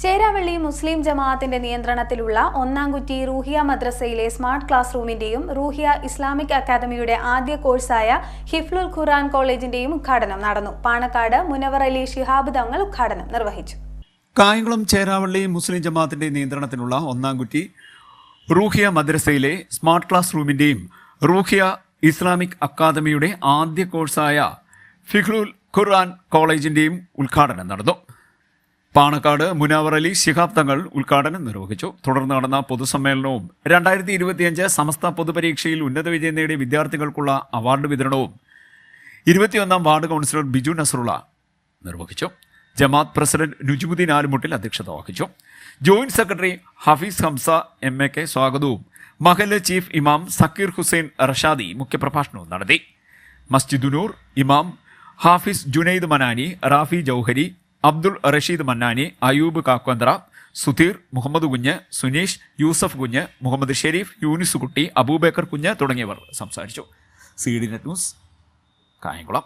ചേരാവള്ളി മുസ്ലിം ജമാഅത്തിന്റെ നിയന്ത്രണത്തിലുള്ള ഒന്നാംകുറ്റി റൂഹിയ മദ്രസയിലെ smart class റൂമിന്റെയും റൂഹിയ Islamic അക്കാദമിയുടെ ആദ്യ കോഴ്സായ ഹിഫ്ലുൽ ഖുർആൻ കോളേജിന്റെയും ഉദ്ഘാടനം നടന്നു. പാണക്കാട് മുനവർ അലി ശിഹാബ് തങ്ങൾ ഉദ്ഘാടനം നിർവഹിച്ചു. കായംകുളം ചേരാവള്ളി മുസ്ലിം ജമാഅത്തിന്റെ നിയന്ത്രണത്തിലുള്ള ഒന്നാംകുറ്റി റൂഹിയ മദ്രസയിലെ സ്മാർട്ട് ക്ലാസ് റൂമിന്റെയും റൂഹിയ ഇസ്ലാമിക് അക്കാദമിയുടെ ആദ്യ കോഴ്സായ ഹിഫ്ലുൽ ഖുർആൻ കോളേജിന്റെയും ഉദ്ഘാടനം നടന്നു. പാണക്കാട് മുനവർ അലി ശിഹാബ് തങ്ങൾ ഉദ്ഘാടനം നിർവഹിച്ചു. തുടർന്ന് നടന്ന പൊതുസമ്മേളനവും 2025 സമസ്ത പൊതുപരീക്ഷയിൽ ഉന്നത വിജയം നേടിയ വിദ്യാർത്ഥികൾക്കുള്ള അവാർഡ് വിതരണവും 21ാം വാർഡ് കൗൺസിലർ ബിജു നസറുള്ള നിർവഹിച്ചു. ജമാഅത്ത് പ്രസിഡന്റ് നുജ്മുദ്ദീൻ ആലുമുട്ടിൽ അധ്യക്ഷത വഹിച്ചു. Joint secretary Hafeez Hamsa MAK സ്വാഗതവും മഹല്ല് ചീഫ് ഇമാം സക്കീർ ഹുസൈൻ റഷാദി മുഖ്യപ്രഭാഷണവും നടത്തി. മസ്ജിദുനൂർ ഇമാം ഹാഫിസ് ജുനൈദ് മനാനി, റാഫി ജൗഹരി, അബ്ദുൾ റഷീദ് മന്നാനി, അയൂബ് കാക്കോന്ദ്ര, സുധീർ, മുഹമ്മദ് കുഞ്ഞ്, സുനീഷ്, യൂസഫ് കുഞ്ഞ്, മുഹമ്മദ് ഷെരീഫ്, യൂനിസ് കുട്ടി, അബൂബക്കർ കുഞ്ഞ് തുടങ്ങിയവർ സംസാരിച്ചു. CDNet news, Kayamkulam.